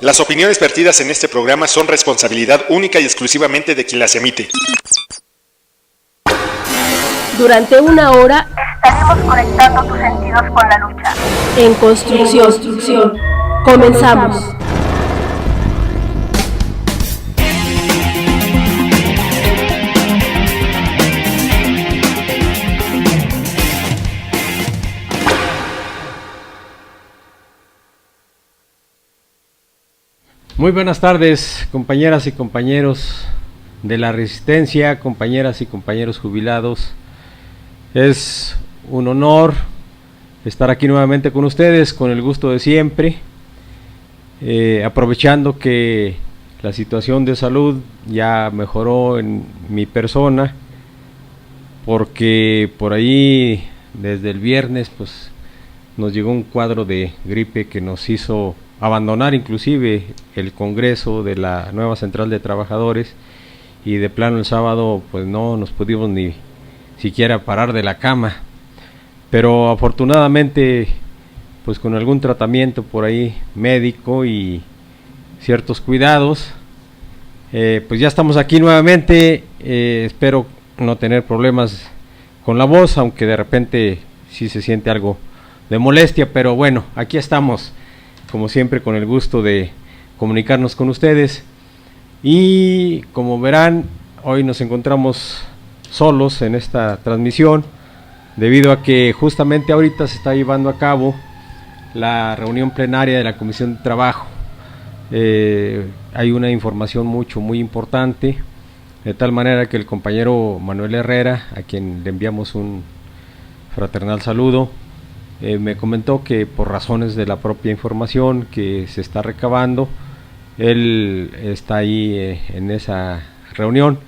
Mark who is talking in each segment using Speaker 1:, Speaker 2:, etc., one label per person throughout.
Speaker 1: Las opiniones vertidas en este programa son responsabilidad única y exclusivamente de quien las emite.
Speaker 2: Durante una hora
Speaker 3: estaremos conectando tus sentidos con la lucha.
Speaker 2: En construcción. Comenzamos.
Speaker 4: Muy buenas tardes, compañeras y compañeros de la Resistencia, compañeras y compañeros jubilados. Es un honor estar aquí nuevamente con ustedes, con el gusto de siempre, aprovechando que la situación de salud ya mejoró en mi persona, porque por ahí desde el viernes pues nos llegó un cuadro de gripe que nos hizo abandonar inclusive el congreso de la nueva central de trabajadores, y de plano el sábado pues no nos pudimos ni siquiera parar de la cama, pero afortunadamente pues con algún tratamiento por ahí médico y ciertos cuidados, pues ya estamos aquí nuevamente. Espero no tener problemas con la voz, aunque de repente sí se siente algo de molestia, pero bueno, aquí estamos como siempre con el gusto de comunicarnos con ustedes. Y como verán, hoy nos encontramos solos en esta transmisión, debido a que justamente ahorita se está llevando a cabo la reunión plenaria de la Comisión de Trabajo. Hay una información muy importante, de tal manera que el compañero Manuel Herrera, a quien le enviamos un fraternal saludo, me comentó que por razones de la propia información que se está recabando, él está ahí en esa reunión.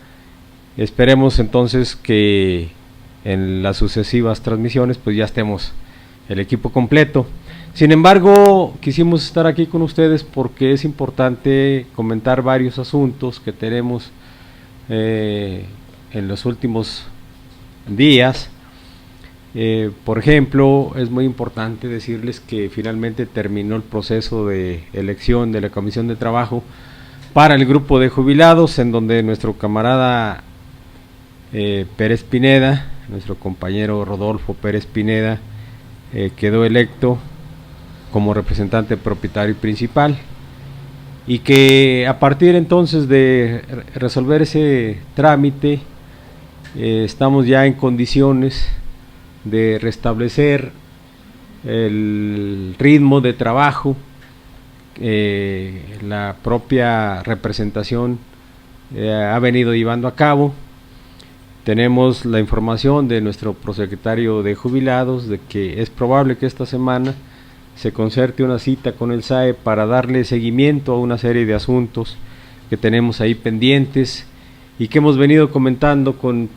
Speaker 4: Esperemos entonces que en las sucesivas transmisiones pues ya estemos el equipo completo. Sin embargo, quisimos estar aquí con ustedes porque es importante comentar varios asuntos que tenemos en los últimos días. Por ejemplo, es muy importante decirles que finalmente terminó el proceso de elección de la Comisión de Trabajo para el grupo de jubilados, en donde nuestro camarada Pérez Pineda, nuestro compañero Rodolfo Pérez Pineda, quedó electo como representante propietario y principal, y que a partir entonces de resolver ese trámite estamos ya en condiciones de restablecer el ritmo de trabajo. La propia representación ha venido llevando a cabo. Tenemos la información de nuestro prosecretario de jubilados de que es probable que esta semana se concerte una cita con el SAE para darle seguimiento a una serie de asuntos que tenemos ahí pendientes y que hemos venido comentando con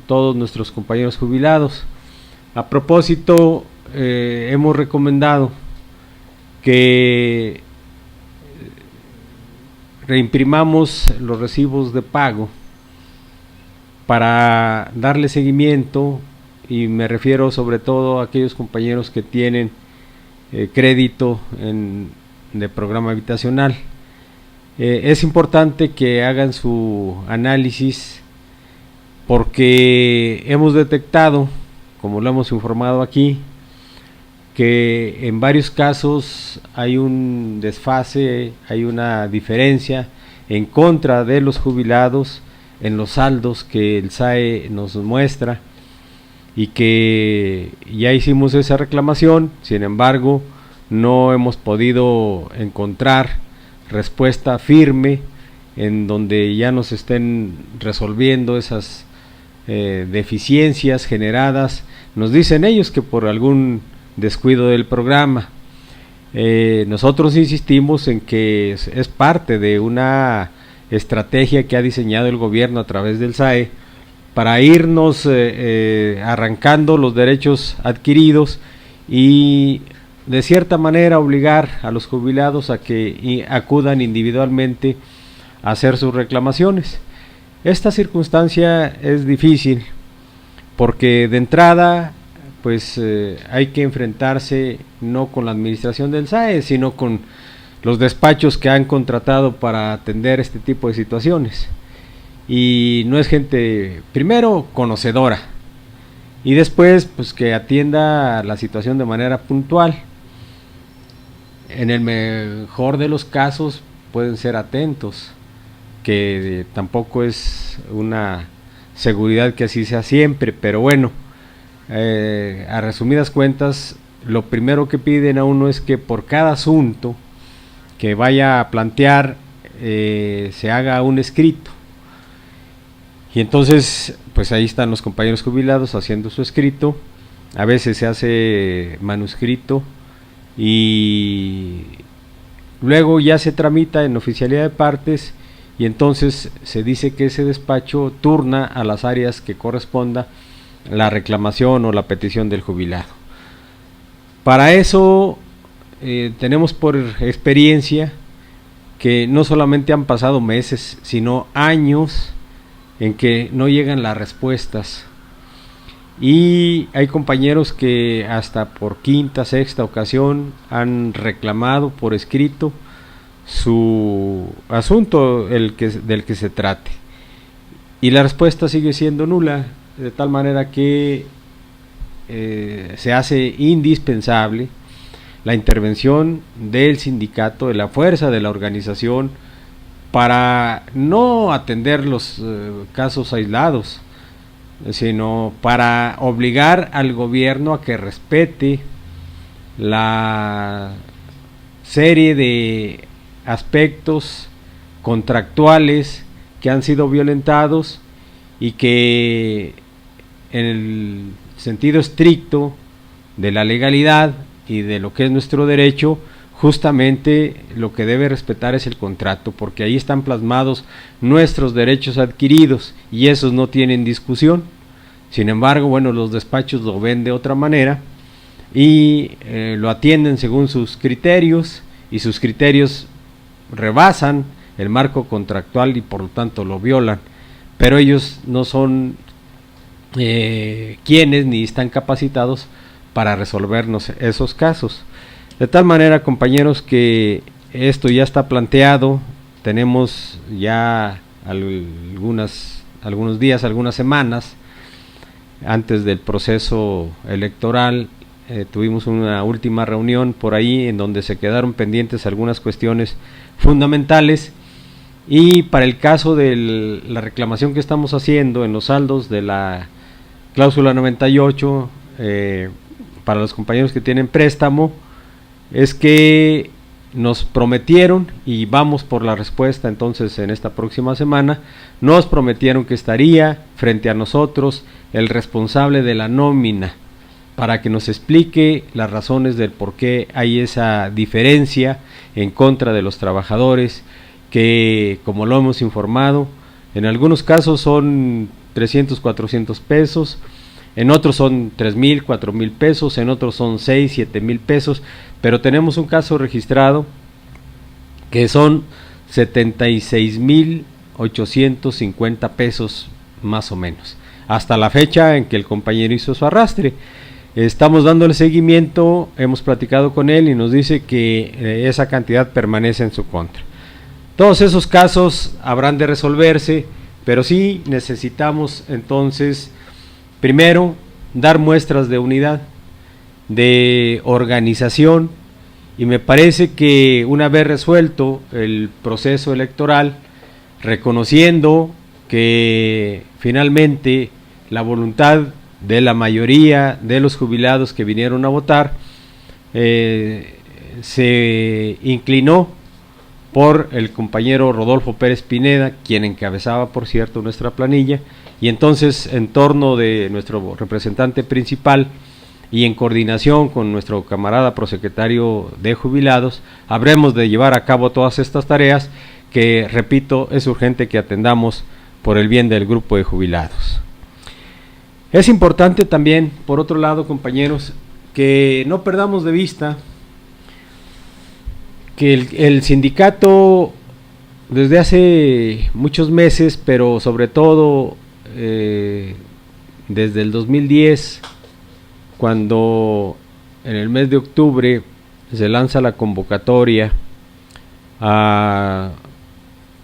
Speaker 4: todos nuestros compañeros jubilados. A propósito, hemos recomendado que reimprimamos los recibos de pago para darle seguimiento, y me refiero sobre todo a aquellos compañeros que tienen crédito de programa habitacional. Es importante que hagan su análisis, porque hemos detectado, como lo hemos informado aquí, que en varios casos hay un desfase, hay una diferencia en contra de los jubilados en los saldos que el SAE nos muestra, y que ya hicimos esa reclamación. Sin embargo, no hemos podido encontrar respuesta firme en donde ya nos estén resolviendo esas deficiencias generadas, nos dicen ellos, que por algún descuido del programa. Nosotros insistimos en que es parte de una estrategia que ha diseñado el gobierno a través del SAE para irnos arrancando los derechos adquiridos y de cierta manera obligar a los jubilados a que acudan individualmente a hacer sus reclamaciones. Esta circunstancia es difícil porque de entrada pues hay que enfrentarse no con la administración del SAE, sino con los despachos que han contratado para atender este tipo de situaciones. Y no es gente, primero, conocedora, y después, pues, que atienda la situación de manera puntual. En el mejor de los casos pueden ser atentos, que tampoco es una seguridad que así sea siempre, pero bueno, a resumidas cuentas, lo primero que piden a uno es que por cada asunto que vaya a plantear se haga un escrito. Y entonces, pues ahí están los compañeros jubilados haciendo su escrito. A veces se hace manuscrito y luego ya se tramita en oficialidad de partes, y entonces se dice que ese despacho turna a las áreas que corresponda la reclamación o la petición del jubilado. Para eso tenemos por experiencia que no solamente han pasado meses, sino años en que no llegan las respuestas, y hay compañeros que hasta por quinta, sexta ocasión han reclamado por escrito su asunto del que se trate, y la respuesta sigue siendo nula, de tal manera que se hace indispensable la intervención del sindicato, de la fuerza de la organización, para no atender los casos aislados, sino para obligar al gobierno a que respete la serie de aspectos contractuales que han sido violentados, y que en el sentido estricto de la legalidad y de lo que es nuestro derecho, justamente lo que debe respetar es el contrato, porque ahí están plasmados nuestros derechos adquiridos y esos no tienen discusión. Sin embargo, bueno, los despachos lo ven de otra manera y lo atienden según sus criterios, y sus criterios rebasan el marco contractual y por lo tanto lo violan, pero ellos no son quienes ni están capacitados para resolvernos esos casos. De tal manera, compañeros, que esto ya está planteado. Tenemos ya algunos días, algunas semanas antes del proceso electoral. Tuvimos una última reunión por ahí en donde se quedaron pendientes algunas cuestiones fundamentales, y para el caso de la reclamación que estamos haciendo en los saldos de la cláusula 98, para los compañeros que tienen préstamo, es que nos prometieron, y vamos por la respuesta entonces en esta próxima semana, nos prometieron que estaría frente a nosotros el responsable de la nómina para que nos explique las razones del por qué hay esa diferencia en contra de los trabajadores, que, como lo hemos informado, en algunos casos son 300, 400 pesos, en otros son 3,000, 4,000 pesos, en otros son 6, 7,000 pesos, pero tenemos un caso registrado que son 76,850 pesos más o menos, hasta la fecha en que el compañero hizo su arrastre. Estamos dándole seguimiento, hemos platicado con él y nos dice que esa cantidad permanece en su contra. Todos esos casos habrán de resolverse, pero sí necesitamos entonces, primero, dar muestras de unidad, de organización, y me parece que una vez resuelto el proceso electoral, reconociendo que finalmente la voluntad de la mayoría de los jubilados que vinieron a votar se inclinó por el compañero Rodolfo Pérez Pineda, quien encabezaba, por cierto, nuestra planilla, y entonces, en torno de nuestro representante principal y en coordinación con nuestro camarada prosecretario de jubilados, habremos de llevar a cabo todas estas tareas que, repito, es urgente que atendamos por el bien del grupo de jubilados. Es importante también, por otro lado, compañeros, que no perdamos de vista que el sindicato desde hace muchos meses, pero sobre todo desde el 2010, cuando en el mes de octubre se lanza la convocatoria a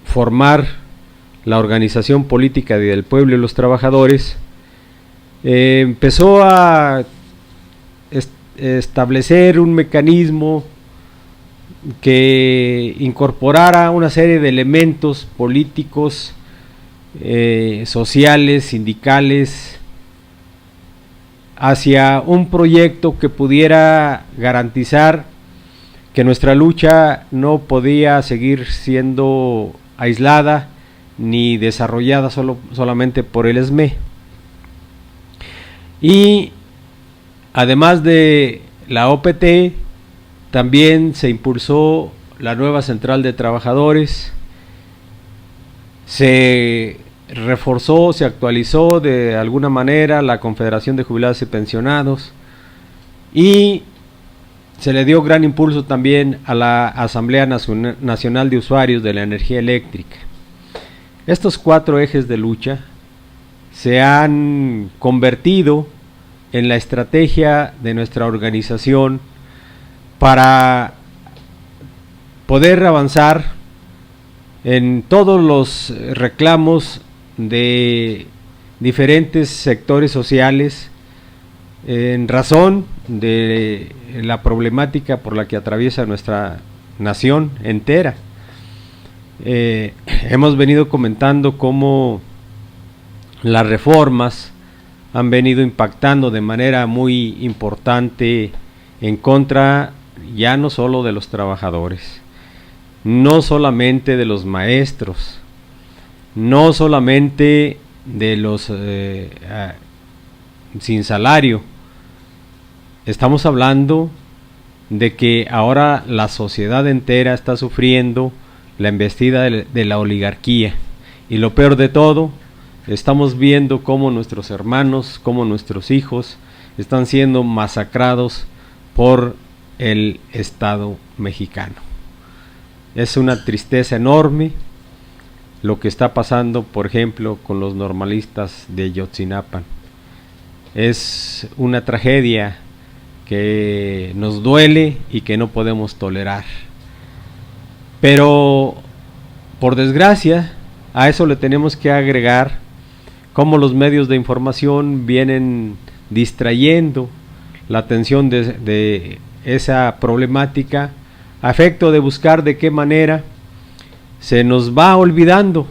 Speaker 4: formar la organización política del pueblo y los trabajadores, empezó a establecer un mecanismo que incorporara una serie de elementos políticos, sociales, sindicales, hacia un proyecto que pudiera garantizar que nuestra lucha no podía seguir siendo aislada ni desarrollada solamente por el ESME. Y además de la OPT, también se impulsó la nueva Central de Trabajadores, se reforzó, se actualizó de alguna manera la Confederación de Jubilados y Pensionados, y se le dio gran impulso también a la Asamblea Nacional de Usuarios de la Energía Eléctrica. Estos 4 ejes de lucha se han convertido en la estrategia de nuestra organización para poder avanzar en todos los reclamos de diferentes sectores sociales en razón de la problemática por la que atraviesa nuestra nación entera. Hemos venido comentando cómo las reformas han venido impactando de manera muy importante en contra ya no solo de los trabajadores, no solamente de los maestros, no solamente de los sin salario. Estamos hablando de que ahora la sociedad entera está sufriendo la embestida de la oligarquía, y lo peor de todo, estamos viendo cómo nuestros hermanos, cómo nuestros hijos están siendo masacrados por el Estado mexicano. Es una tristeza enorme lo que está pasando, por ejemplo, con los normalistas de Yotzinapan. Es una tragedia que nos duele y que no podemos tolerar. Pero, por desgracia, a eso le tenemos que agregar cómo los medios de información vienen distrayendo la atención de esa problemática a efecto de buscar de qué manera se nos va olvidando,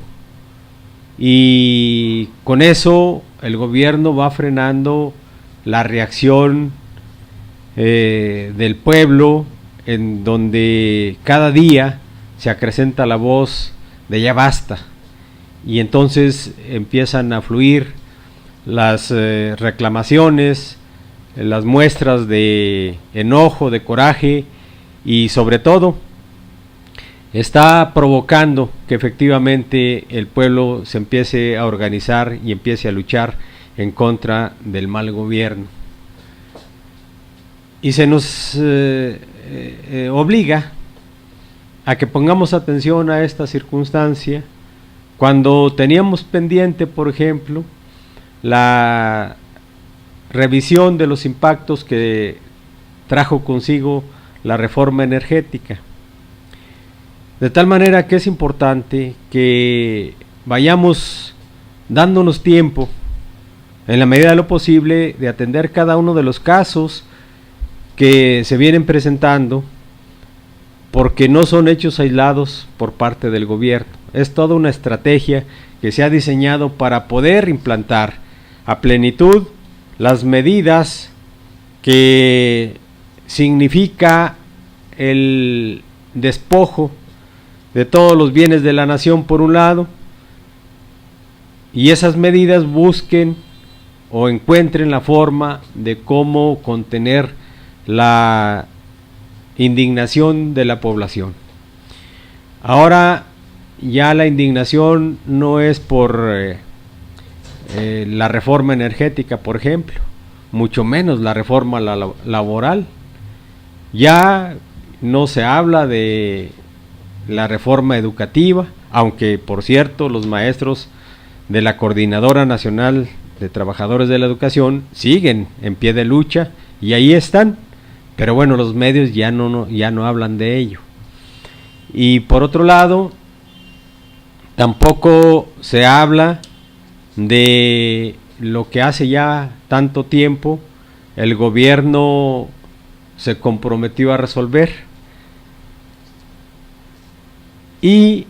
Speaker 4: y con eso el gobierno va frenando la reacción del pueblo, en donde cada día se acrecenta la voz de ya basta, y entonces empiezan a fluir las reclamaciones, las muestras de enojo, de coraje, y sobre todo está provocando que efectivamente el pueblo se empiece a organizar y empiece a luchar en contra del mal gobierno. Y se nos obliga a que pongamos atención a esta circunstancia cuando teníamos pendiente, por ejemplo, la revisión de los impactos que trajo consigo la reforma energética. De tal manera que es importante que vayamos dándonos tiempo, en la medida de lo posible, de atender cada uno de los casos que se vienen presentando, porque no son hechos aislados por parte del gobierno. Es toda una estrategia que se ha diseñado para poder implantar a plenitud las medidas que significa el despojo de todos los bienes de la nación por un lado, y esas medidas busquen o encuentren la forma de cómo contener la indignación de la población. Ahora ya la indignación no es por la reforma energética, por ejemplo, mucho menos la reforma laboral. Ya no se habla de la reforma educativa, aunque por cierto los maestros de la Coordinadora Nacional de Trabajadores de la Educación siguen en pie de lucha y ahí están, pero bueno, los medios ya no hablan de ello. Y por otro lado, tampoco se habla de lo que hace ya tanto tiempo el gobierno se comprometió a resolver. Y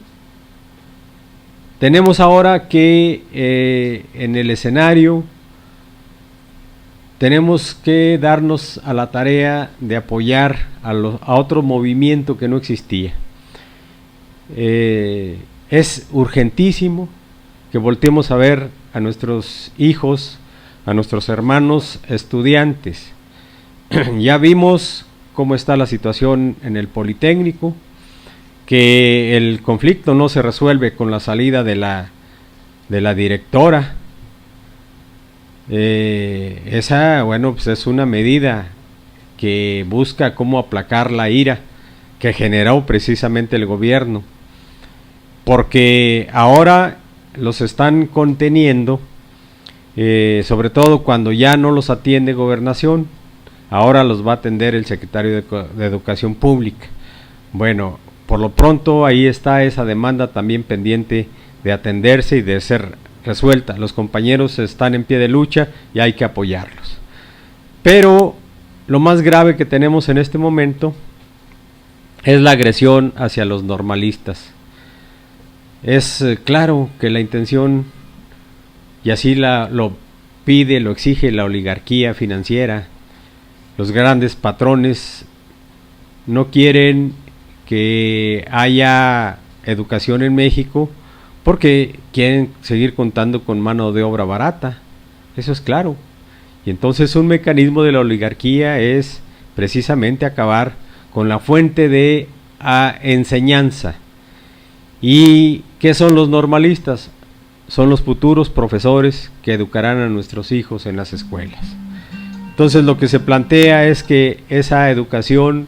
Speaker 4: tenemos ahora que en el escenario tenemos que darnos a la tarea de apoyar a otro movimiento que no existía. Es urgentísimo que volteemos a ver a nuestros hijos, a nuestros hermanos estudiantes. Ya vimos cómo está la situación en el Politécnico, que el conflicto no se resuelve con la salida de la directora. Esa, bueno, pues es una medida que busca cómo aplacar la ira que generó precisamente el gobierno, porque ahora los están conteniendo, sobre todo cuando ya no los atiende Gobernación, ahora los va a atender el secretario de Educación Pública. Bueno, por lo pronto ahí está esa demanda también pendiente de atenderse y de ser resuelta. Los compañeros están en pie de lucha y hay que apoyarlos. Pero lo más grave que tenemos en este momento es la agresión hacia los normalistas. Es claro que la intención, y así lo pide, lo exige la oligarquía financiera, los grandes patrones no quieren que haya educación en México porque quieren seguir contando con mano de obra barata, eso es claro. Y entonces un mecanismo de la oligarquía es precisamente acabar con la fuente de enseñanza. ¿Y qué son los normalistas? Son los futuros profesores que educarán a nuestros hijos en las escuelas. Entonces lo que se plantea es que esa educación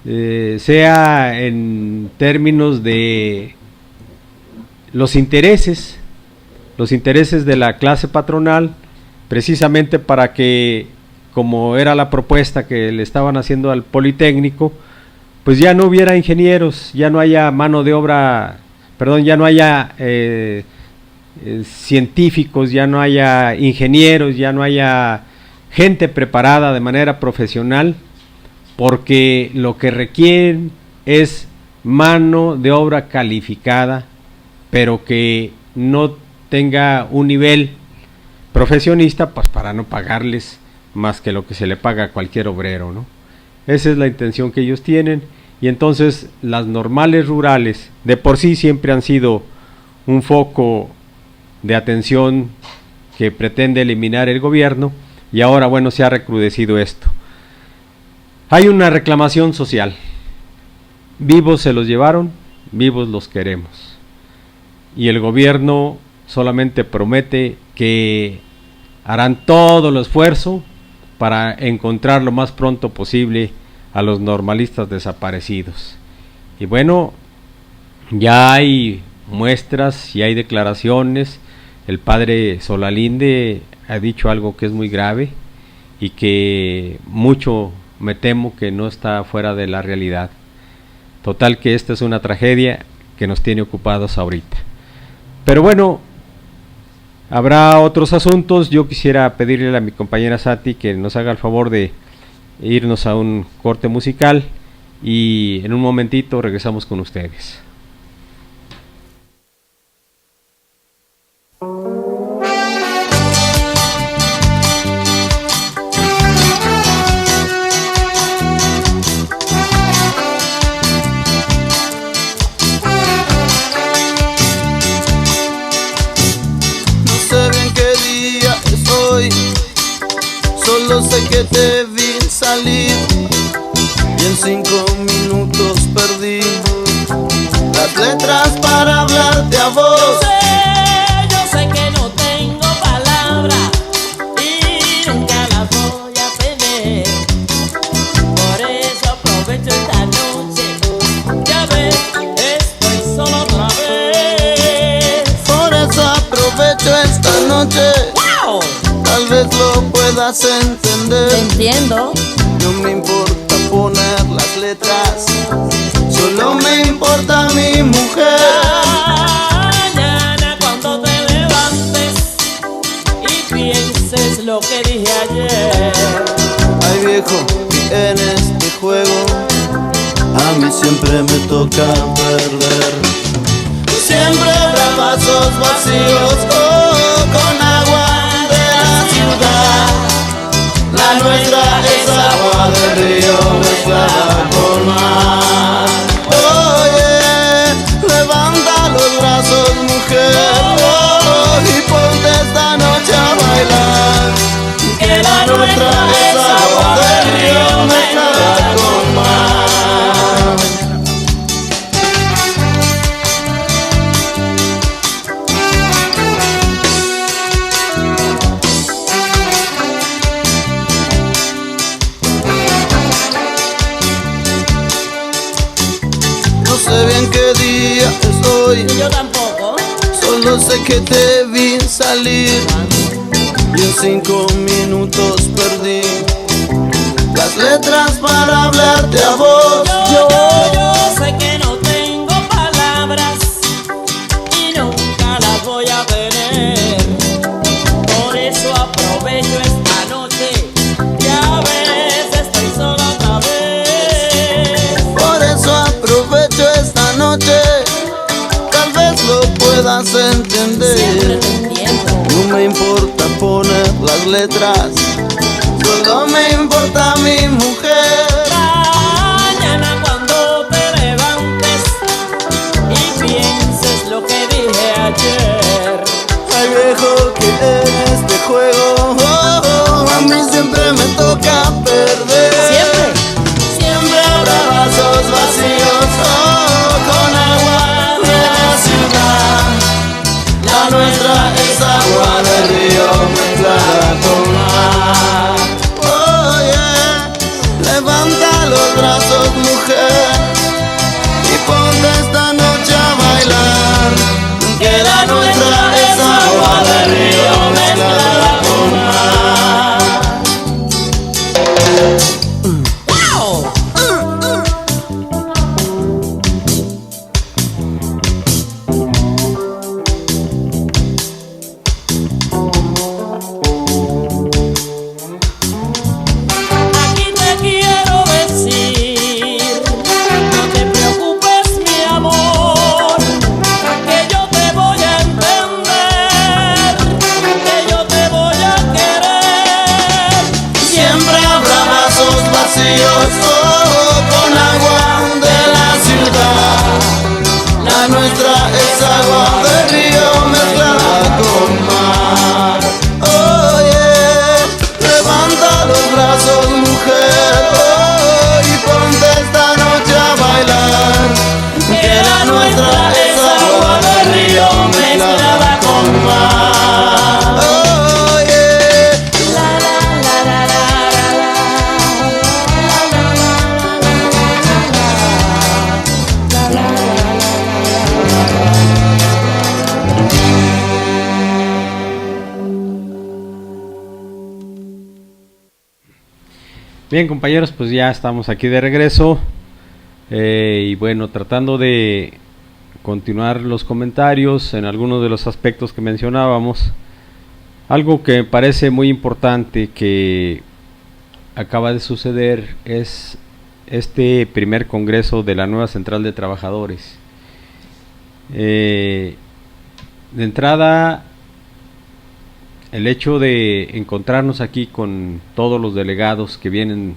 Speaker 4: sea en términos de los intereses de la clase patronal, precisamente para que, como era la propuesta que le estaban haciendo al Politécnico, pues ya no hubiera ingenieros, ya no haya mano de obra, perdón, ya no haya científicos, ya no haya ingenieros, ya no haya gente preparada de manera profesional, porque lo que requieren es mano de obra calificada, pero que no tenga un nivel profesionista, pues para no pagarles más que lo que se le paga a cualquier obrero, ¿no? Esa es la intención que ellos tienen. Y entonces las normales rurales de por sí siempre han sido un foco de atención que pretende eliminar el gobierno, y ahora, bueno, se ha recrudecido esto. Hay una reclamación social. Vivos se los llevaron, vivos los queremos. Y el gobierno solamente promete que harán todo el esfuerzo para encontrar lo más pronto posible a los normalistas desaparecidos. Y bueno, ya hay muestras y hay declaraciones. El padre Solalinde ha dicho algo que es muy grave y que mucho me temo que no está fuera de la realidad. Total que esta es una tragedia que nos tiene ocupados ahorita. Pero bueno, habrá otros asuntos. Yo quisiera pedirle a mi compañera Sati que nos haga el favor de irnos a un corte musical y en un momentito regresamos con ustedes.
Speaker 5: Solo sé que te vi salir y en 5 minutos perdí las letras para hablarte a vos.
Speaker 6: Yo sé que no tengo palabras y nunca las voy a tener. Por eso aprovecho esta noche, ya ves, estoy solo otra vez.
Speaker 5: Por eso aprovecho esta noche.
Speaker 6: ¡Wow!
Speaker 5: Tal vez lo puedas entender.
Speaker 6: Te entiendo.
Speaker 5: No me importa poner las letras, solo me importa viejo que en este juego a mí siempre me toca perder. Siempre habrá vasos vacíos, con agua de la ciudad. La nuestra es agua del río mezclada con mar. Oye, levanta los brazos, mujer, y ponte esta noche a bailar. Que la nuestra es agua del río mezclada con mar. No sé bien qué día es hoy,
Speaker 6: Yo tampoco.
Speaker 5: solo sé que te vi salir y en 5 minutos perdí las letras para hablarte a vos.
Speaker 6: Yo sé que no tengo palabras y nunca las voy a tener. Por eso aprovecho esta noche, ya ves, estoy sola otra vez.
Speaker 5: Por eso aprovecho esta noche, tal vez lo puedas
Speaker 6: Siempre
Speaker 5: entender.
Speaker 6: te entiendo.
Speaker 5: No me importa poner las letras, solo me importa mi mujer.
Speaker 6: Mañana cuando te levantes y pienses lo que dije ayer.
Speaker 5: Ay, viejo, que en este juego a mí siempre me toca perder. Siempre habrá vasos vacíos, con agua de la ciudad. La nuestra es agua del río mezclada con mar. Oye, levanta los brazos, mujer, y ponte esta noche a bailar. Que la nuestra es agua del río mezclada con mar.
Speaker 6: Aquí te quiero decir, no te preocupes mi amor, que yo te voy a entender, que yo te voy a querer.
Speaker 5: Siempre habrá vasos vacíos, con agua de la ciudad. La nuestra es agua del río mezclada con mar. Oye, levanta los brazos, mujer, y ponte esta noche a bailar. Que la nuestra es agua del río mezclada con mar. Oye,
Speaker 4: Bien, compañeros, pues ya estamos aquí de regreso. Y bueno, tratando de continuar los comentarios en algunos de los aspectos que mencionábamos. Algo que me parece muy importante que acaba de suceder es este primer congreso de la nueva Central de Trabajadores. De entrada, el hecho de encontrarnos aquí con todos los delegados que vienen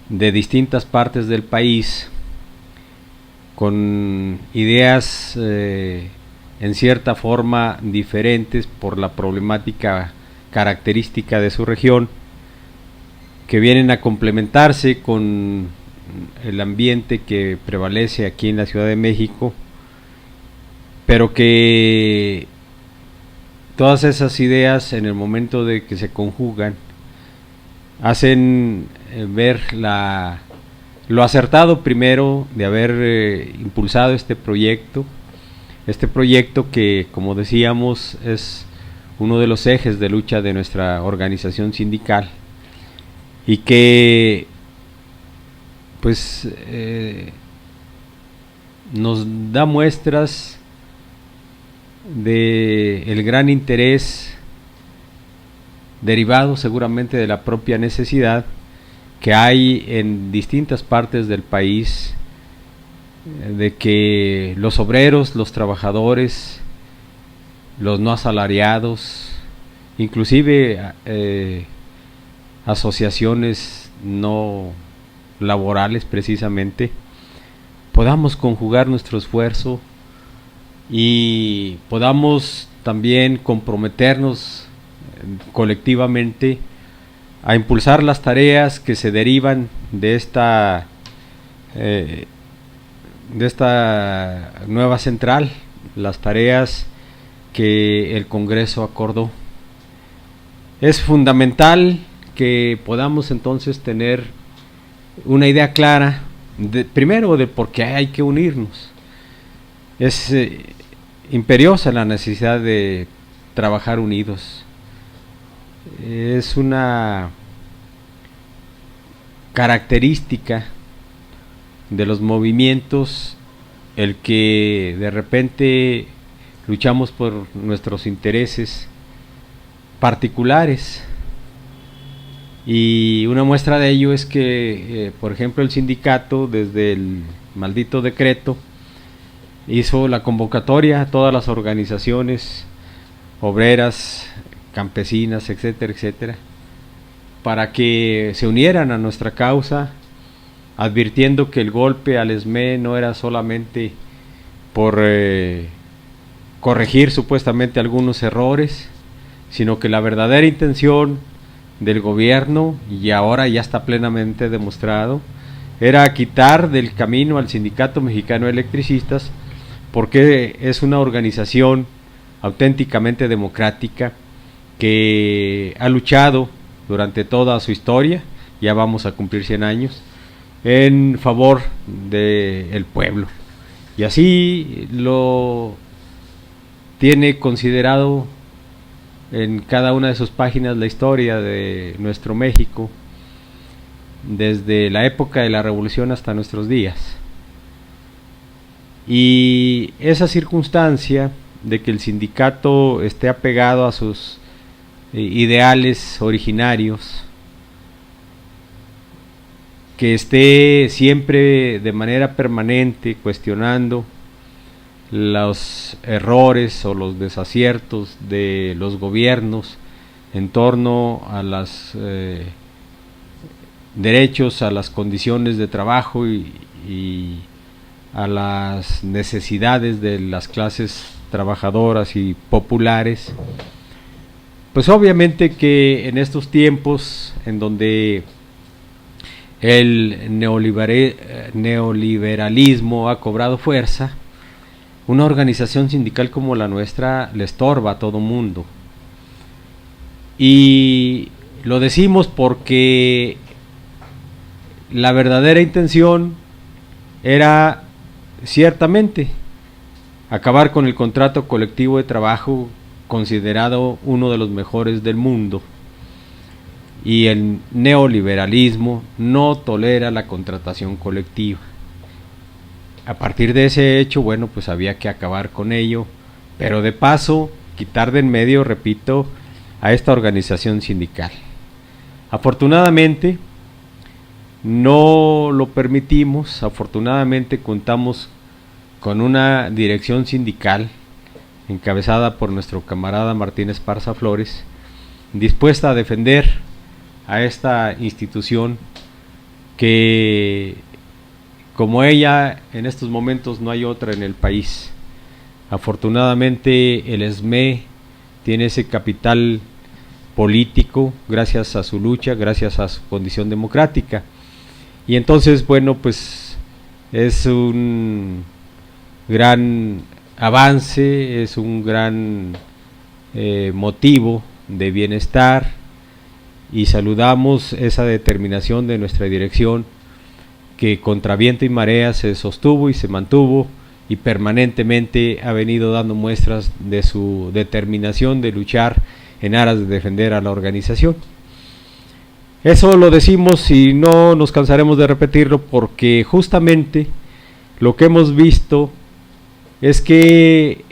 Speaker 4: de distintas partes del país, con ideas en cierta forma diferentes por la problemática característica de su región, que vienen a complementarse con el ambiente que prevalece aquí en la Ciudad de México, pero que todas esas ideas, en el momento de que se conjugan, hacen ver lo acertado primero de haber impulsado este proyecto que, como decíamos, es uno de los ejes de lucha de nuestra organización sindical, y que pues nos da muestras de el gran interés derivado seguramente de la propia necesidad que hay en distintas partes del país de que los obreros, los trabajadores, los no asalariados, inclusive asociaciones no laborales precisamente, podamos conjugar nuestro esfuerzo y podamos también comprometernos colectivamente a impulsar las tareas que se derivan de esta nueva central, las tareas que el Congreso acordó. Es fundamental que podamos entonces tener una idea clara, primero de por qué hay que unirnos. Es imperiosa la necesidad de trabajar unidos. Es una característica de los movimientos el que de repente luchamos por nuestros intereses particulares, y una muestra de ello es que por ejemplo el sindicato, desde el maldito decreto, hizo la convocatoria a todas las organizaciones obreras, campesinas, etcétera, etcétera, para que se unieran a nuestra causa, advirtiendo que el golpe al ESME no era solamente por corregir supuestamente algunos errores, sino que la verdadera intención del gobierno, y ahora ya está plenamente demostrado, era quitar del camino al Sindicato Mexicano de Electricistas, porque es una organización auténticamente democrática que ha luchado durante toda su historia, ya vamos a cumplir 100 años, en favor del pueblo, y así lo tiene considerado en cada una de sus páginas la historia de nuestro México, desde la época de la Revolución hasta nuestros días. Y esa circunstancia de que el sindicato esté apegado a sus ideales originarios, que esté siempre de manera permanente cuestionando los errores o los desaciertos de los gobiernos en torno a los derechos, a las condiciones de trabajo y a las necesidades de las clases trabajadoras y populares, pues obviamente que en estos tiempos en donde el neoliberalismo ha cobrado fuerza, una organización sindical como la nuestra le estorba a todo mundo. Y lo decimos porque la verdadera intención era ciertamente acabar con el contrato colectivo de trabajo, considerado uno de los mejores del mundo, y el neoliberalismo no tolera la contratación colectiva. A partir de ese hecho, bueno, pues había que acabar con ello, pero de paso quitar de en medio, repito, a esta organización sindical. Afortunadamente no lo permitimos, afortunadamente contamos con una dirección sindical encabezada por nuestro camarada Martín Esparza Flores, dispuesta a defender a esta institución que, como ella, en estos momentos no hay otra en el país. Afortunadamente el ESME tiene ese capital político gracias a su lucha, gracias a su condición democrática, y entonces, bueno, pues es un gran avance, es un gran motivo de bienestar, y saludamos esa determinación de nuestra dirección, que contra viento y marea se sostuvo y se mantuvo, y permanentemente ha venido dando muestras de su determinación de luchar en aras de defender a la organización. Eso lo decimos y no nos cansaremos de repetirlo, porque justamente lo que hemos visto es que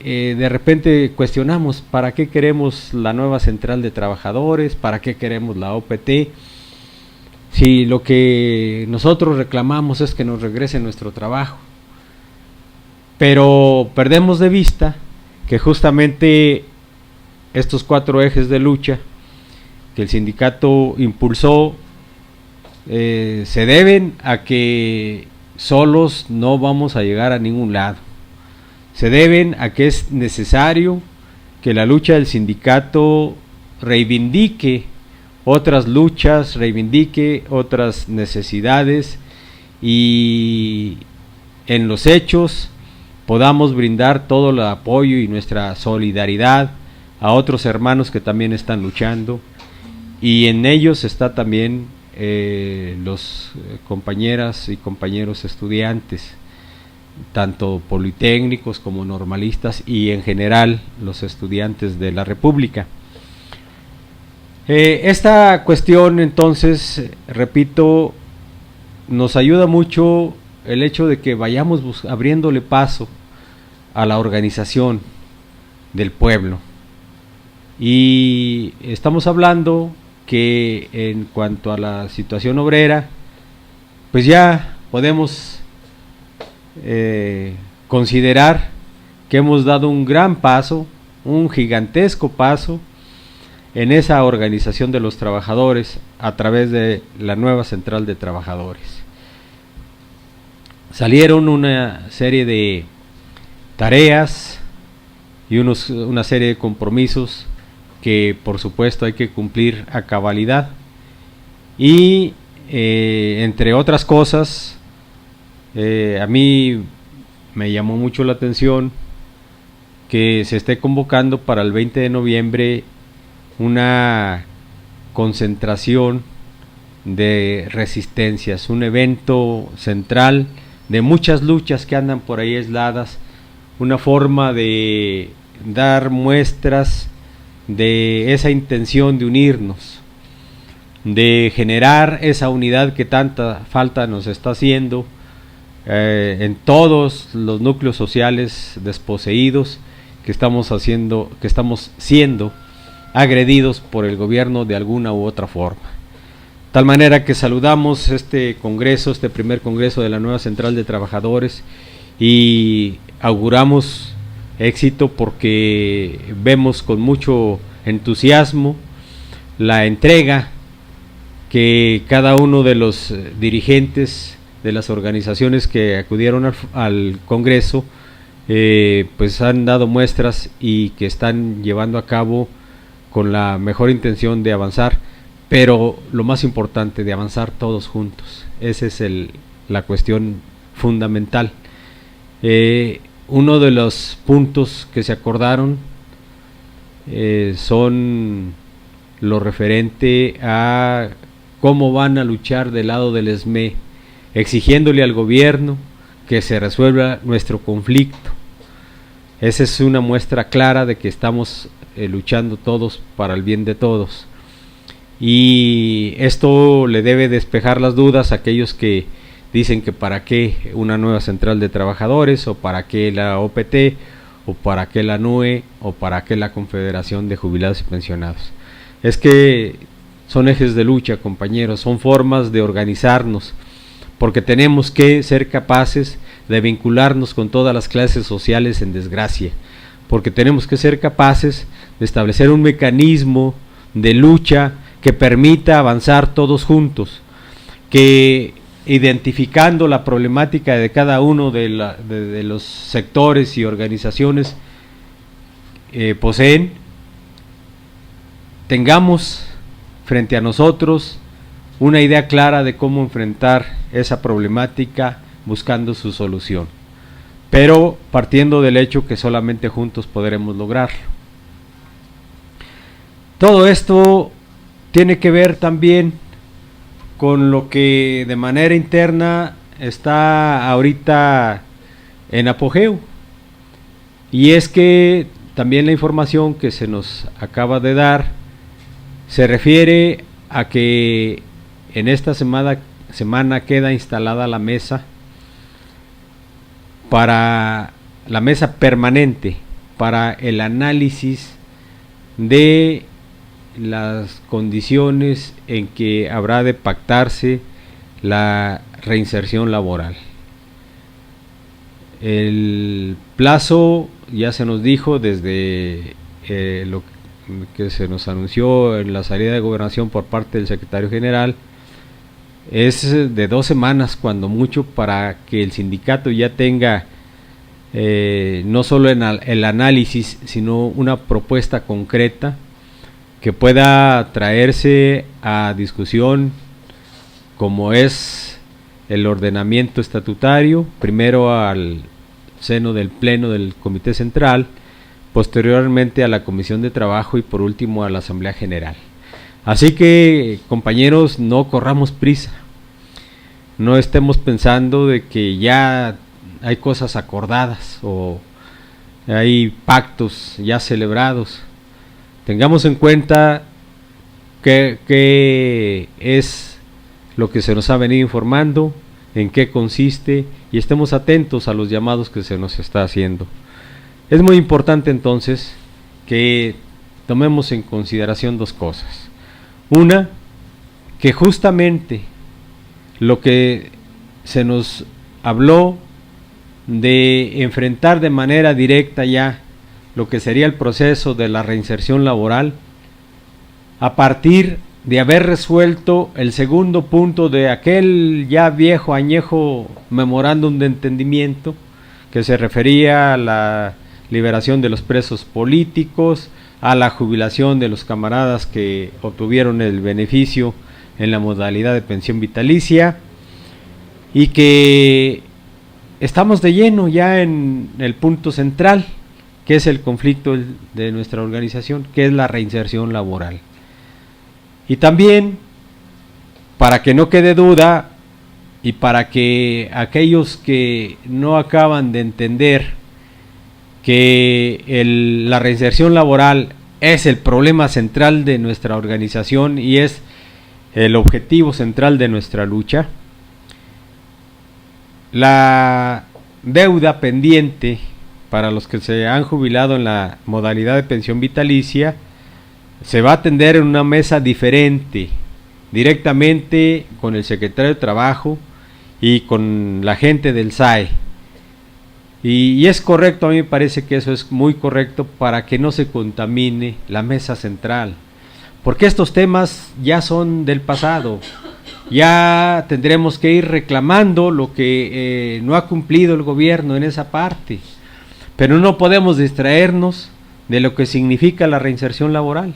Speaker 4: de repente cuestionamos para qué queremos la nueva central de trabajadores, para qué queremos la OPT, si lo que nosotros reclamamos es que nos regrese nuestro trabajo. Pero perdemos de vista que justamente estos 4 ejes de lucha que el sindicato impulsó se deben a que solos no vamos a llegar a ningún lado. Se deben a que es necesario que la lucha del sindicato reivindique otras luchas, reivindique otras necesidades y en los hechos podamos brindar todo el apoyo y nuestra solidaridad a otros hermanos que también están luchando, y en ellos está también los compañeras y compañeros estudiantes, tanto politécnicos como normalistas y en general los estudiantes de la República. Esta cuestión, entonces, repito, nos ayuda mucho el hecho de que vayamos abriéndole paso a la organización del pueblo. Y estamos hablando que en cuanto a la situación obrera, pues ya podemos considerar que hemos dado un gran paso, un gigantesco paso en esa organización de los trabajadores a través de la nueva central de trabajadores. Salieron una serie de tareas y una serie de compromisos que por supuesto hay que cumplir a cabalidad, y entre otras cosas, a mí me llamó mucho la atención que se esté convocando para el 20 de noviembre una concentración de resistencias, un evento central de muchas luchas que andan por ahí aisladas, una forma de dar muestras de esa intención de unirnos, de generar esa unidad que tanta falta nos está haciendo en todos los núcleos sociales desposeídos que estamos siendo agredidos por el gobierno de alguna u otra forma. Tal manera que saludamos este congreso, este primer congreso de la nueva central de trabajadores, y auguramos éxito porque vemos con mucho entusiasmo la entrega que cada uno de los dirigentes de las organizaciones que acudieron al congreso pues han dado muestras y que están llevando a cabo con la mejor intención de avanzar, pero lo más importante, de avanzar todos juntos. Esa es la cuestión fundamental. Uno de los puntos que se acordaron son lo referente a cómo van a luchar del lado del SME, exigiéndole al gobierno que se resuelva nuestro conflicto. Esa es una muestra clara de que estamos luchando todos para el bien de todos, y esto le debe despejar las dudas a aquellos que dicen que para qué una nueva central de trabajadores, o para qué la OPT, o para qué la NUE, o para qué la Confederación de Jubilados y Pensionados. Es que son ejes de lucha, compañeros, son formas de organizarnos, porque tenemos que ser capaces de vincularnos con todas las clases sociales en desgracia, porque tenemos que ser capaces de establecer un mecanismo de lucha que permita avanzar todos juntos, que identificando la problemática de cada uno de los sectores y organizaciones poseen, tengamos frente a nosotros una idea clara de cómo enfrentar esa problemática buscando su solución, pero partiendo del hecho que solamente juntos podremos lograrlo. Todo esto tiene que ver también con lo que de manera interna está ahorita en apogeo, y es que también la información que se nos acaba de dar se refiere a que en esta semana queda instalada la mesa permanente para el análisis de las condiciones en que habrá de pactarse la reinserción laboral. El plazo ya se nos dijo desde lo que se nos anunció en la salida de gobernación por parte del secretario general, es de 2 semanas cuando mucho, para que el sindicato ya tenga no solo el análisis, sino una propuesta concreta que pueda traerse a discusión, como es el ordenamiento estatutario, primero al seno del Pleno del Comité Central, posteriormente a la Comisión de Trabajo y por último a la Asamblea General. Así que, compañeros, no corramos prisa, no estemos pensando de que ya hay cosas acordadas o hay pactos ya celebrados. Tengamos en cuenta qué es lo que se nos ha venido informando, en qué consiste, y estemos atentos a los llamados que se nos está haciendo. Es muy importante entonces que tomemos en consideración 2 cosas. Una, que justamente lo que se nos habló de enfrentar de manera directa ya lo que sería el proceso de la reinserción laboral, a partir de haber resuelto el segundo punto de aquel ya viejo añejo memorándum de entendimiento, que se refería a la liberación de los presos políticos, a la jubilación de los camaradas que obtuvieron el beneficio en la modalidad de pensión vitalicia, y que estamos de lleno ya en el punto central, que es el conflicto de nuestra organización, que es la reinserción laboral. Y también, para que no quede duda, y para que aquellos que no acaban de entender que la reinserción laboral es el problema central de nuestra organización y es el objetivo central de nuestra lucha, la deuda pendiente para los que se han jubilado en la modalidad de pensión vitalicia se va a atender en una mesa diferente, directamente con el secretario de Trabajo y con la gente del SAE. Y es correcto, a mí me parece que eso es muy correcto, para que no se contamine la mesa central, porque estos temas ya son del pasado. Ya tendremos que ir reclamando lo que no ha cumplido el gobierno en esa parte, pero no podemos distraernos de lo que significa la reinserción laboral.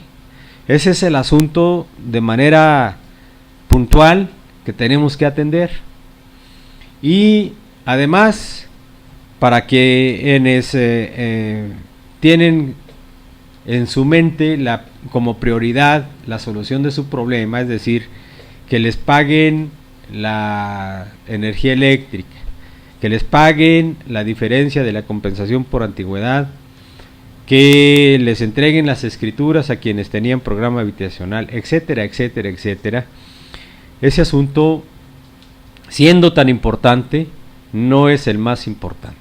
Speaker 4: Ese es el asunto de manera puntual que tenemos que atender. Y además, para quienes tienen en su mente como prioridad la solución de su problema, es decir, que les paguen la energía eléctrica, que les paguen la diferencia de la compensación por antigüedad, que les entreguen las escrituras a quienes tenían programa habitacional, etcétera, etcétera, etcétera. Ese asunto, siendo tan importante, no es el más importante.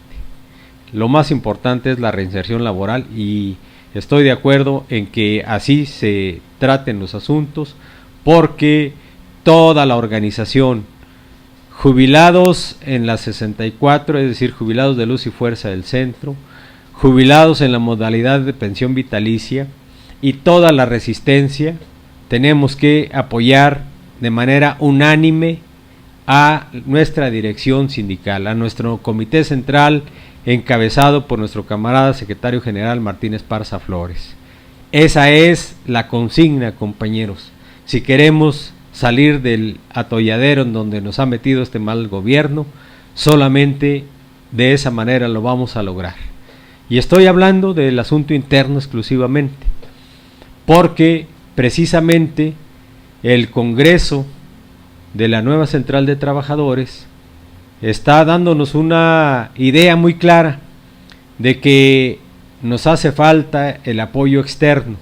Speaker 4: Lo más importante es la reinserción laboral, y estoy de acuerdo en que así se traten los asuntos, porque toda la organización, jubilados en la 64, es decir, jubilados de Luz y Fuerza del Centro, jubilados en la modalidad de pensión vitalicia, y toda la resistencia, tenemos que apoyar de manera unánime a nuestra dirección sindical, a nuestro comité central, encabezado por nuestro camarada secretario general Martín Esparza Flores. Esa es la consigna, compañeros, si queremos salir del atolladero en donde nos ha metido este mal gobierno. Solamente de esa manera lo vamos a lograr. Y estoy hablando del asunto interno exclusivamente, porque precisamente el Congreso de la nueva Central de Trabajadores está dándonos una idea muy clara de que nos hace falta el apoyo externo,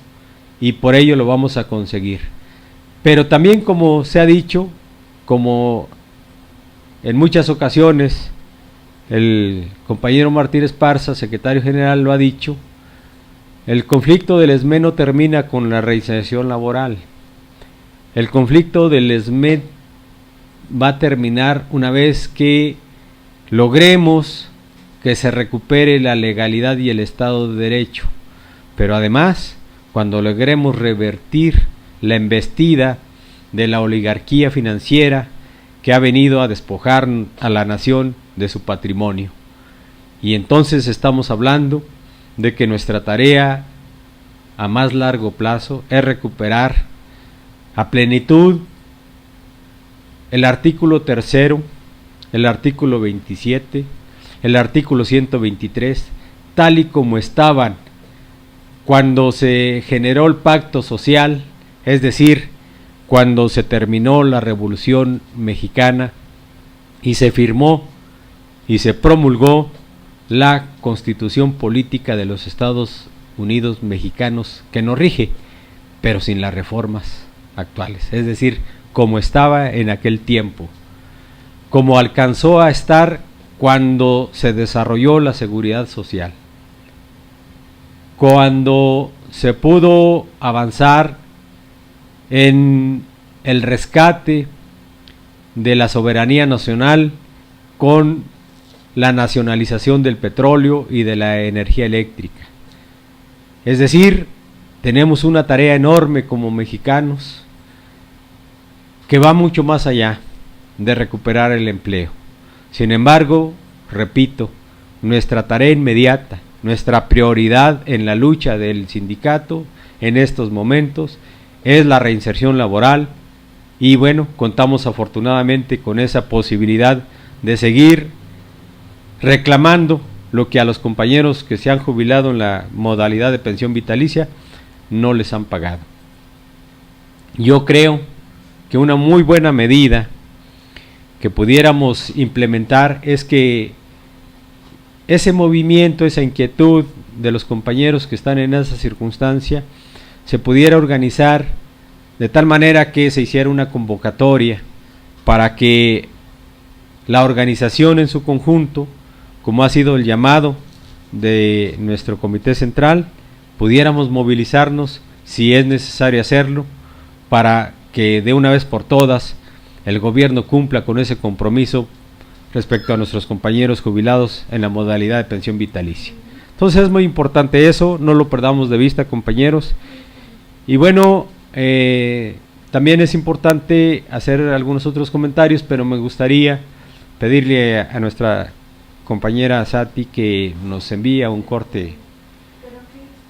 Speaker 4: y por ello lo vamos a conseguir. Pero también, como se ha dicho, como en muchas ocasiones el compañero Martín Esparza, secretario general, lo ha dicho, El conflicto del ESMED no termina con la reinserción laboral. El conflicto del ESMED va a terminar una vez que logremos que se recupere la legalidad y el Estado de Derecho. Pero además, cuando logremos revertir la embestida de la oligarquía financiera que ha venido a despojar a la nación de su patrimonio. Y entonces estamos hablando de que nuestra tarea a más largo plazo es recuperar a plenitud el artículo 3, el artículo 27, el artículo 123, tal y como estaban cuando se generó el pacto social, es decir, cuando se terminó la Revolución Mexicana y se firmó y se promulgó la Constitución Política de los Estados Unidos Mexicanos, que nos rige, pero sin las reformas actuales, es decir, como estaba en aquel tiempo, como alcanzó a estar cuando se desarrolló la seguridad social, cuando se pudo avanzar en el rescate de la soberanía nacional con la nacionalización del petróleo y de la energía eléctrica. Es decir, tenemos una tarea enorme como mexicanos que va mucho más allá de recuperar el empleo. Sin embargo, repito, nuestra tarea inmediata, nuestra prioridad en la lucha del sindicato en estos momentos es la reinserción laboral y bueno, contamos afortunadamente con esa posibilidad de seguir reclamando lo que a los compañeros que se han jubilado en la modalidad de pensión vitalicia no les han pagado. Yo creo que una muy buena medida que pudiéramos implementar es que ese movimiento, esa inquietud de los compañeros que están en esa circunstancia se pudiera organizar de tal manera que se hiciera una convocatoria para que la organización en su conjunto, como ha sido el llamado de nuestro comité central, pudiéramos movilizarnos si es necesario hacerlo para que de una vez por todas el gobierno cumpla con ese compromiso respecto a nuestros compañeros jubilados en la modalidad de pensión vitalicia. Entonces es muy importante eso, no lo perdamos de vista, compañeros. Y bueno, también es importante hacer algunos otros comentarios, pero me gustaría pedirle a nuestra compañera Sati que nos envíe un corte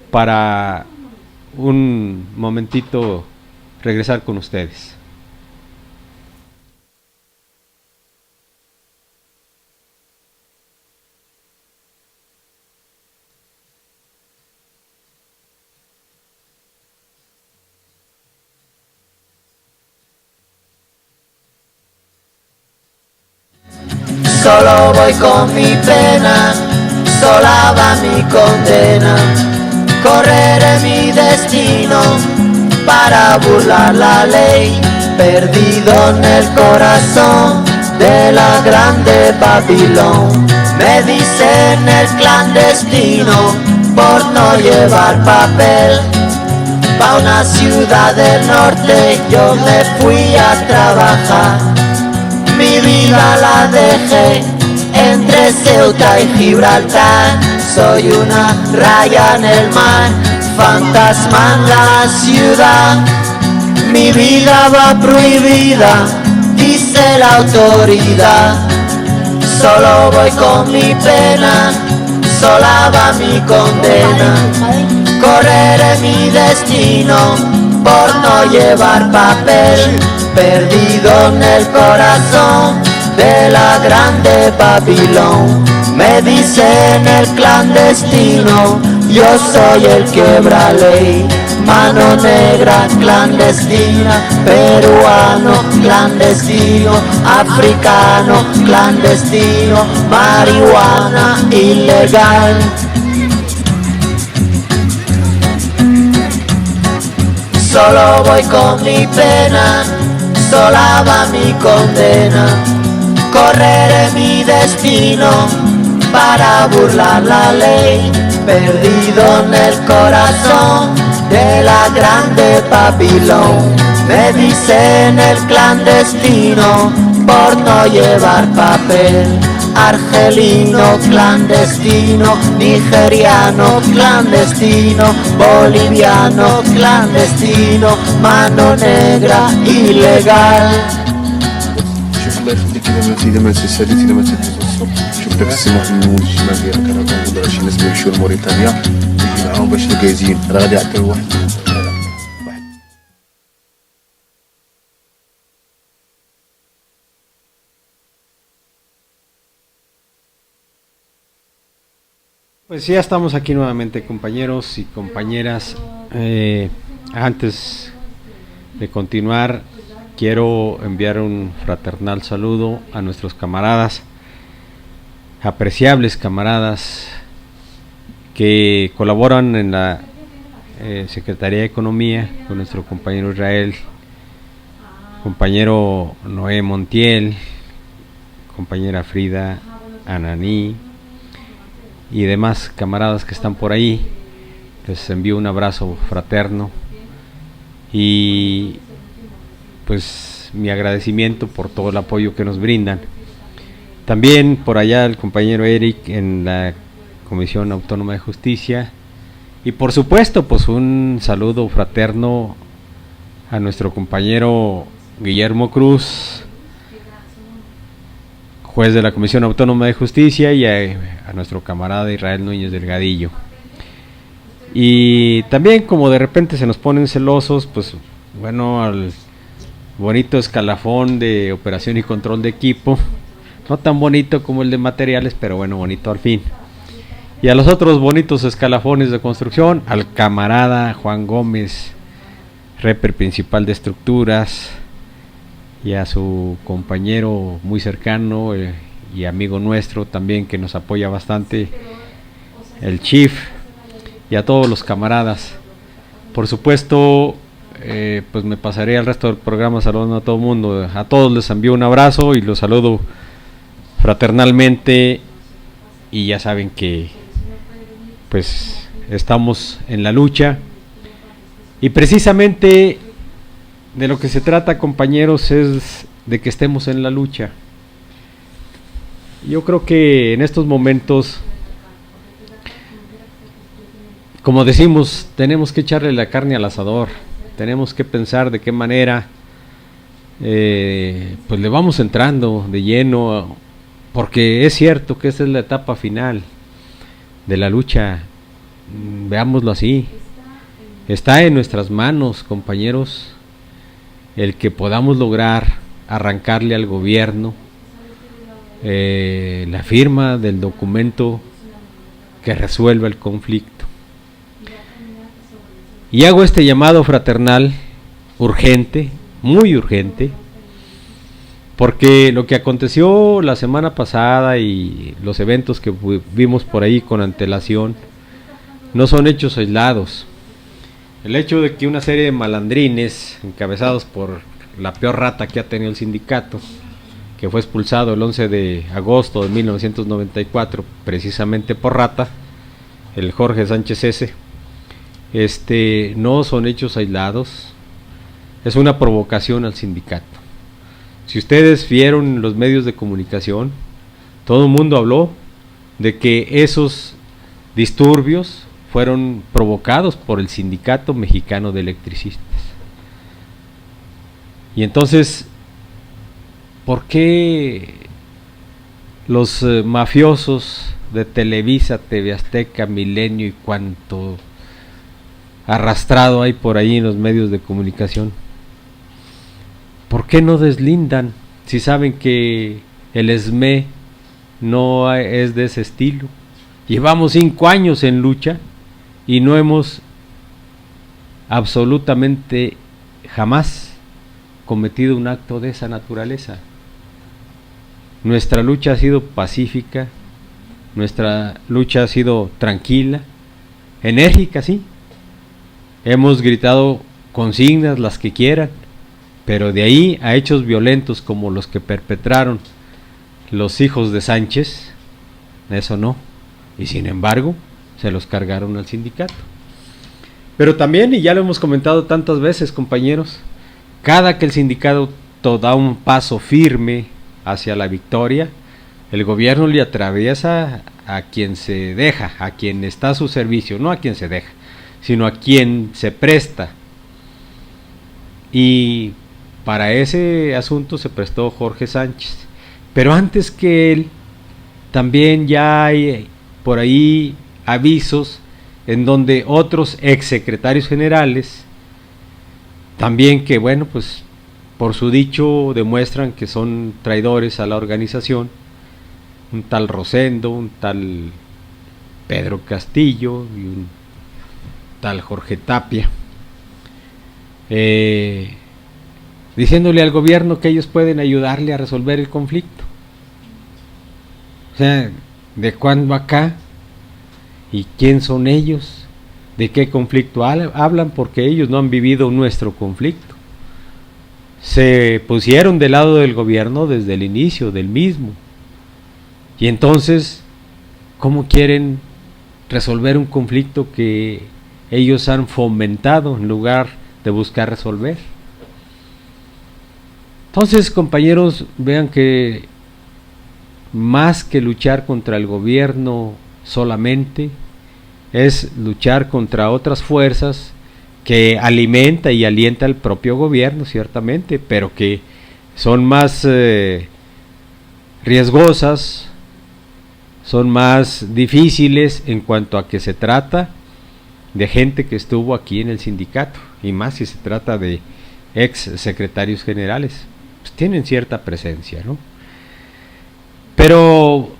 Speaker 4: para un momentito regresar con ustedes.
Speaker 5: Solo voy con mi pena, sola va mi condena. Correré mi destino para burlar la ley, perdido en el corazón de la grande Babilón. Me dicen el clandestino por no llevar papel. Pa' una ciudad del norte yo me fui a trabajar. Mi vida la dejé entre Ceuta y Gibraltar. Soy una raya en el mar, fantasma en la ciudad. Mi vida va prohibida, dice la autoridad. Solo voy con mi pena, sola va mi condena. Correré mi destino por no llevar papel, perdido en el corazón de la grande Babilón. Me dicen el clandestino, yo soy el quebra ley. Mano negra clandestina, peruano clandestino, africano clandestino, marihuana ilegal. Solo voy con mi pena, sola va mi condena. Correré mi destino para burlar la ley, perdido en el corazón de la grande Babilón. Me dicen el clandestino por no llevar papel, argelino clandestino, nigeriano clandestino, boliviano clandestino, mano negra ilegal.
Speaker 7: الله يخليك إذا ما تساليت إذا ما تتصل شوف داك السماح من ولد الشمال ديالك راه كنقول راه شي ناس كيمشيو لموريتانيا يجي معاهم باش الكازين راه غادي يعطيو واحد.
Speaker 4: Pues ya estamos aquí nuevamente, compañeros y compañeras. Antes de continuar, quiero enviar un fraternal saludo a nuestros camaradas, apreciables camaradas que colaboran en la Secretaría de Economía, con nuestro compañero Israel, compañero Noé Montiel, compañera Frida Ananí y demás camaradas que están por ahí. Les envío un abrazo fraterno y pues mi agradecimiento por todo el apoyo que nos brindan. También por allá el compañero Eric en la Comisión Autónoma de Justicia, y por supuesto pues un saludo fraterno a nuestro compañero Guillermo Cruz, juez de la Comisión Autónoma de Justicia, y a nuestro camarada Israel Núñez Delgadillo. Y también, como de repente se nos ponen celosos, pues bueno, al bonito escalafón de operación y control de equipo, no tan bonito como el de materiales, pero bueno, bonito al fin. Y a los otros bonitos escalafones de construcción, al camarada Juan Gómez, reper principal de estructuras, y a su compañero muy cercano y amigo nuestro también, que nos apoya bastante, el Chief, y a todos los camaradas. Por supuesto, pues me pasaré al resto del programa saludando a todo el mundo. A todos les envío un abrazo y los saludo fraternalmente, y ya saben que pues estamos en la lucha, y precisamente de lo que se trata, compañeros, es de que estemos en la lucha. Yo creo que en estos momentos, como decimos, tenemos que echarle la carne al asador, tenemos que pensar de qué manera pues le vamos entrando de lleno, porque es cierto que esta es la etapa final de la lucha. Veámoslo así, está en nuestras manos, compañeros, el que podamos lograr arrancarle al gobierno la firma del documento que resuelva el conflicto. Y hago este llamado fraternal urgente, muy urgente, porque lo que aconteció la semana pasada y los eventos que vimos por ahí con antelación no son hechos aislados. El hecho de que una serie de malandrines, encabezados por la peor rata que ha tenido el sindicato, que fue expulsado el 11 de agosto de 1994, precisamente por rata, el Jorge Sánchez S., no son hechos aislados, es una provocación al sindicato. Si ustedes vieron los medios de comunicación, todo el mundo habló de que esos disturbios fueron provocados por el Sindicato Mexicano de Electricistas. Y entonces, ¿por qué los mafiosos de Televisa, TV Azteca, Milenio y cuanto arrastrado hay por ahí en los medios de comunicación, por qué no deslindan si saben que el SME no es de ese estilo? Llevamos 5 años en lucha y no hemos absolutamente jamás cometido un acto de esa naturaleza. Nuestra lucha ha sido pacífica, nuestra lucha ha sido tranquila, enérgica, sí. Hemos gritado consignas, las que quieran, pero de ahí a hechos violentos como los que perpetraron los hijos de Sánchez, eso no. Y sin embargo, se los cargaron al sindicato. Pero también, y ya lo hemos comentado tantas veces, compañeros, cada que el sindicato da un paso firme hacia la victoria, el gobierno le atraviesa a quien se deja, a quien está a su servicio, no a quien se deja, sino a quien se presta. Y para ese asunto se prestó Jorge Sánchez. Pero antes que él, también ya hay por ahí avisos en donde otros exsecretarios generales, también que bueno, pues por su dicho demuestran que son traidores a la organización, un tal Rosendo, un tal Pedro Castillo y un tal Jorge Tapia, diciéndole al gobierno que ellos pueden ayudarle a resolver el conflicto. O sea, ¿de cuándo acá? ¿Y quién son ellos? ¿De qué conflicto hablan? Porque ellos no han vivido nuestro conflicto. Se pusieron del lado del gobierno desde el inicio del mismo. Y entonces, ¿cómo quieren resolver un conflicto que ellos han fomentado en lugar de buscar resolver? Entonces, compañeros, vean que más que luchar contra el gobierno solamente, es luchar contra otras fuerzas que alimenta y alienta el propio gobierno, ciertamente, pero que son más riesgosas, son más difíciles en cuanto a que se trata de gente que estuvo aquí en el sindicato, y más si se trata de ex secretarios generales, pues tienen cierta presencia, ¿no? Pero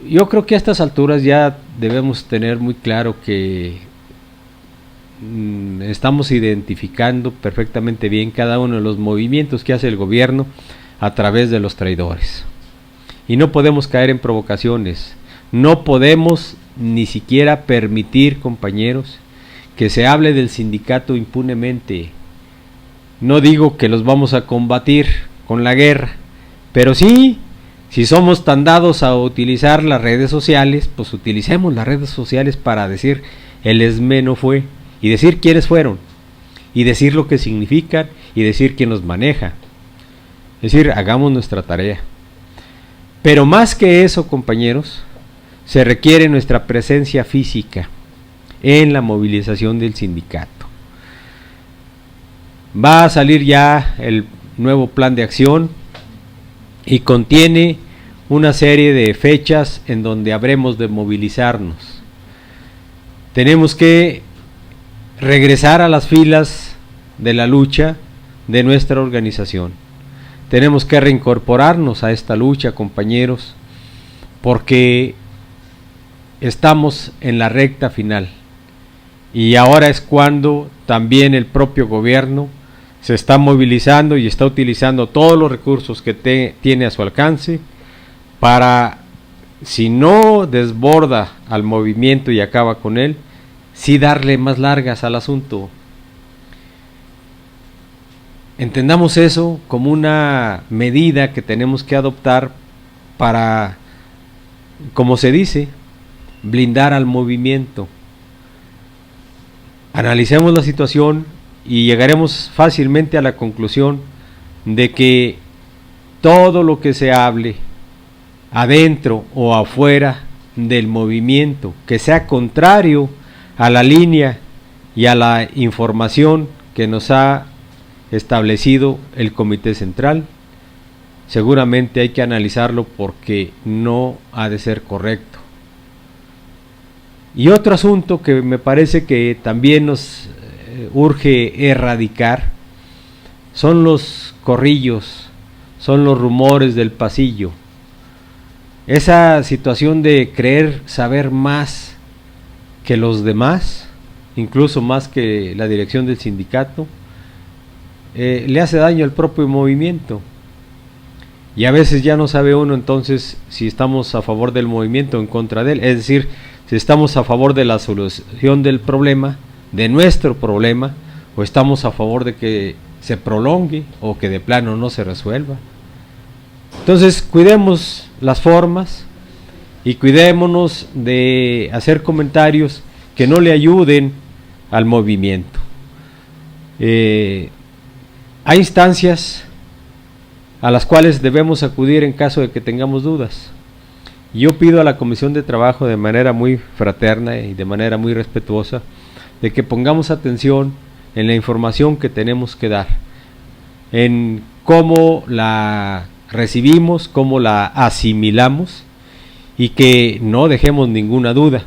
Speaker 4: yo creo que a estas alturas ya debemos tener muy claro que estamos identificando perfectamente bien cada uno de los movimientos que hace el gobierno a través de los traidores. Y no podemos caer en provocaciones, no podemos ni siquiera permitir, compañeros, que se hable del sindicato impunemente. No digo que los vamos a combatir con la guerra, pero sí, si somos tan dados a utilizar las redes sociales, pues utilicemos las redes sociales para decir el ESME no fue, y decir quiénes fueron, y decir lo que significan, y decir quién los maneja. Es decir, hagamos nuestra tarea. Pero más que eso, compañeros, se requiere nuestra presencia física en la movilización del sindicato. Va a salir ya el nuevo plan de acción y contiene una serie de fechas en donde habremos de movilizarnos. Tenemos que regresar a las filas de la lucha de nuestra organización. Tenemos que reincorporarnos a esta lucha, compañeros, porque estamos en la recta final. Y ahora es cuando también el propio gobierno se está movilizando y está utilizando todos los recursos que tiene a su alcance para, si no desborda al movimiento y acaba con él, sí darle más largas al asunto. Entendamos eso como una medida que tenemos que adoptar para, como se dice, blindar al movimiento. Analicemos la situación y llegaremos fácilmente a la conclusión de que todo lo que se hable adentro o afuera del movimiento que sea contrario a la línea y a la información que nos ha establecido el Comité Central, seguramente hay que analizarlo porque no ha de ser correcto. Y otro asunto que me parece que también nos urge erradicar son los corrillos, son los rumores del pasillo. Esa situación de creer saber más que los demás, incluso más que la dirección del sindicato, le hace daño al propio movimiento. Y a veces ya no sabe uno entonces si estamos a favor del movimiento o en contra de él, es decir, si estamos a favor de la solución del problema, de nuestro problema, o estamos a favor de que se prolongue o que de plano no se resuelva. Entonces cuidemos las formas y cuidémonos de hacer comentarios que no le ayuden al movimiento. Hay instancias a las cuales debemos acudir en caso de que tengamos dudas. Yo pido a la Comisión de Trabajo de manera muy fraterna y de manera muy respetuosa de que pongamos atención en la información que tenemos que dar, en cómo la recibimos, cómo la asimilamos, y que no dejemos ninguna duda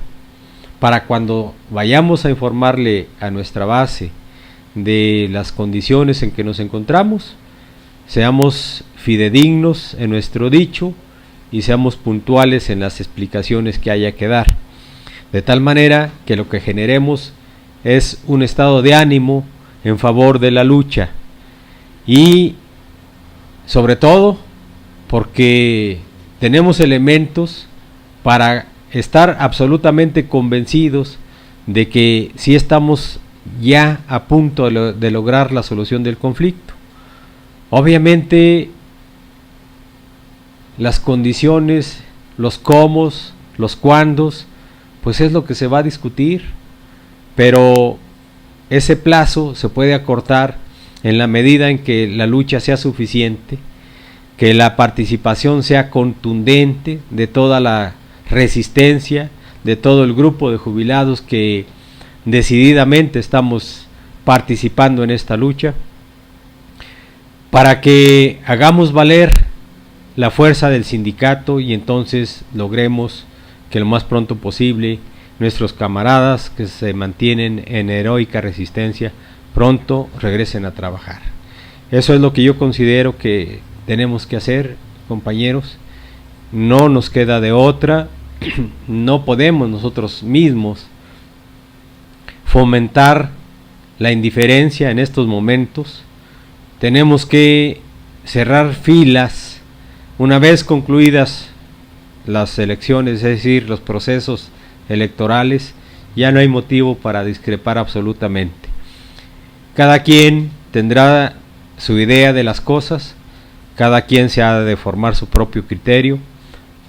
Speaker 4: para cuando vayamos a informarle a nuestra base de las condiciones en que nos encontramos, seamos fidedignos en nuestro dicho y seamos puntuales en las explicaciones que haya que dar, de tal manera que lo que generemos es un estado de ánimo en favor de la lucha, y sobre todo porque tenemos elementos para estar absolutamente convencidos de que sí estamos ya a punto de lograr la solución del conflicto. Obviamente las condiciones, los cómo, los cuándos, pues es lo que se va a discutir, pero ese plazo se puede acortar en la medida en que la lucha sea suficiente, que la participación sea contundente de toda la resistencia, de todo el grupo de jubilados que decididamente estamos participando en esta lucha, para que hagamos valer la fuerza del sindicato y entonces logremos que lo más pronto posible nuestros camaradas que se mantienen en heroica resistencia pronto regresen a trabajar. Eso es lo que yo considero que tenemos que hacer, compañeros. No nos queda de otra. No podemos nosotros mismos fomentar la indiferencia en estos momentos. Tenemos que cerrar filas una vez concluidas las elecciones, es decir, los procesos electorales. Ya no hay motivo para discrepar absolutamente. Cada quien tendrá su idea de las cosas, cada quien se ha de formar su propio criterio,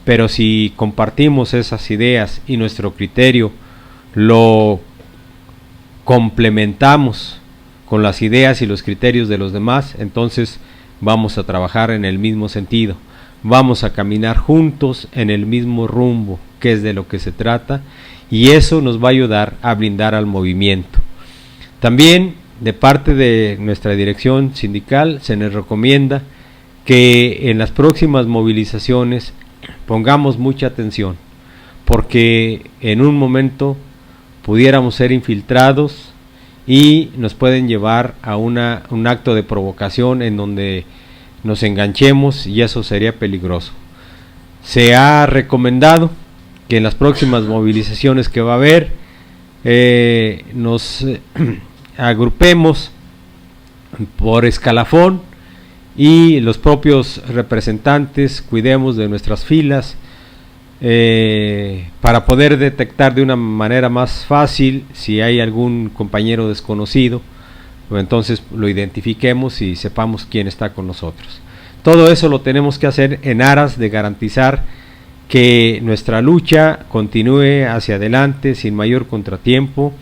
Speaker 4: pero si compartimos esas ideas y nuestro criterio lo complementamos con las ideas y los criterios de los demás, entonces vamos a trabajar en el mismo sentido, vamos a caminar juntos en el mismo rumbo, que es de lo que se trata, y eso nos va a ayudar a blindar al movimiento. También de parte de nuestra dirección sindical se nos recomienda que en las próximas movilizaciones pongamos mucha atención, porque en un momento pudiéramos ser infiltrados y nos pueden llevar a un acto de provocación en donde nos enganchemos, y eso sería peligroso. Se ha recomendado que en las próximas movilizaciones que va a haber nos agrupemos por escalafón y los propios representantes cuidemos de nuestras filas para poder detectar de una manera más fácil si hay algún compañero desconocido, entonces lo identifiquemos y sepamos quién está con nosotros. Todo eso lo tenemos que hacer en aras de garantizar que nuestra lucha continúe hacia adelante sin mayor contratiempo,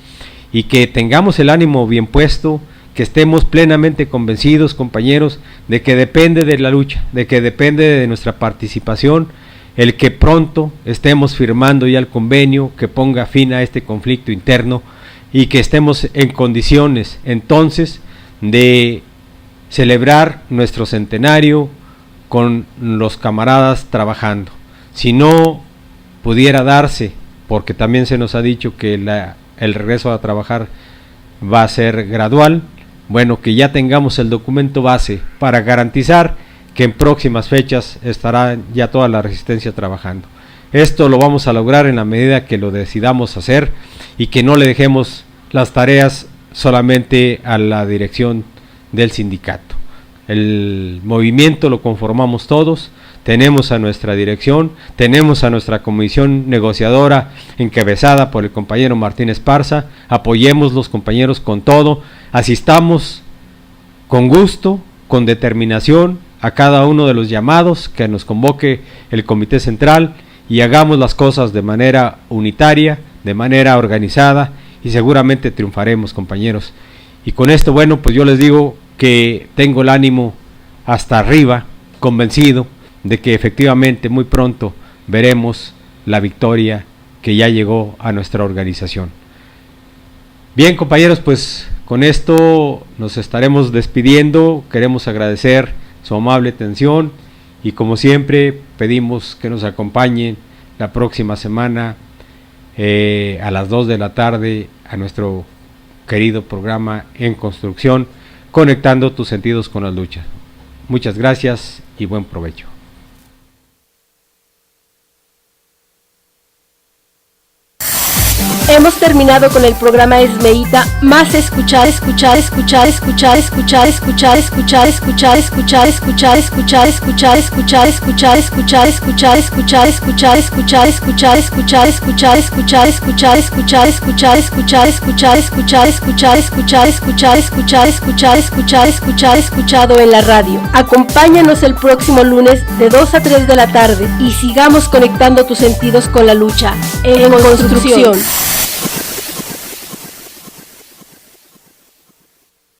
Speaker 4: y que tengamos el ánimo bien puesto, que estemos plenamente convencidos, compañeros, de que depende de la lucha, de que depende de nuestra participación, el que pronto estemos firmando ya el convenio que ponga fin a este conflicto interno, y que estemos en condiciones entonces de celebrar nuestro centenario con los camaradas trabajando. Si no pudiera darse, porque también se nos ha dicho que el regreso a trabajar va a ser gradual, bueno, que ya tengamos el documento base para garantizar que en próximas fechas estará ya toda la resistencia trabajando. Esto lo vamos a lograr en la medida que lo decidamos hacer y que no le dejemos las tareas solamente a la dirección del sindicato. El movimiento lo conformamos todos, tenemos a nuestra dirección, tenemos a nuestra comisión negociadora encabezada por el compañero Martín Esparza. Apoyemos los compañeros con todo, asistamos con gusto, con determinación a cada uno de los llamados que nos convoque el Comité Central, y hagamos las cosas de manera unitaria, de manera organizada, y seguramente triunfaremos, compañeros. Y con esto, bueno, pues yo les digo que tengo el ánimo hasta arriba, convencido de que efectivamente muy pronto veremos la victoria que ya llegó a nuestra organización. Bien, compañeros, pues con esto nos estaremos despidiendo. Queremos agradecer su amable atención y, como siempre, pedimos que nos acompañen la próxima semana a las 2 de la tarde a nuestro querido programa En Construcción, conectando tus sentidos con la lucha. Muchas gracias y buen provecho.
Speaker 2: Hemos terminado con el programa Esmeíta, más escuchar. Escuchado en la radio. Acompáñanos el próximo lunes de 2 a 3 de la tarde y sigamos conectando tus sentidos con la lucha en construcción.